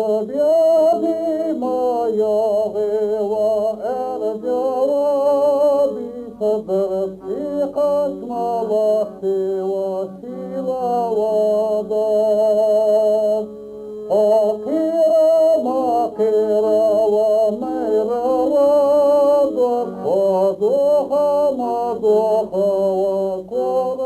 بصبيابي ما يغوى ارجع بصبر في قسم الله وسيلة وضاد أخيرا ما خيرا وميرا وضاد خذوها مضوخا وقرا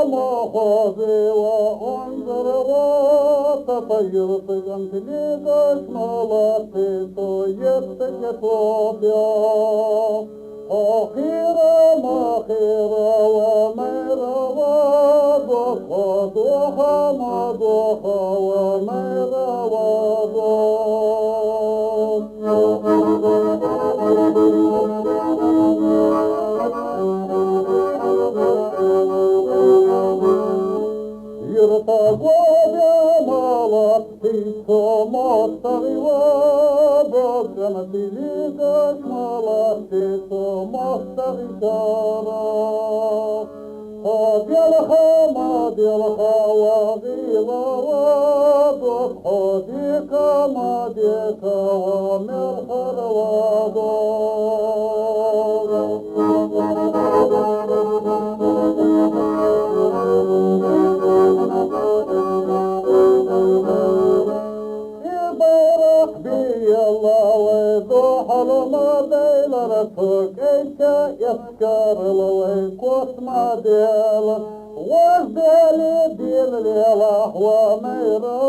مخاذي وانظر وتطير طيبا تلقاش ملاقي طيبتك صوبيا أخيرا ما خيرا وميرا وضوخا مضوخا وميرا يرتقوا بمالتي سمستري وبكرة ليقاش مالتي سمستري شارع ماديلها وغيظا وضخ خديكا ماديكا وملخر يسكر الويكوس ماديل وزدالي ديل ليله وميرا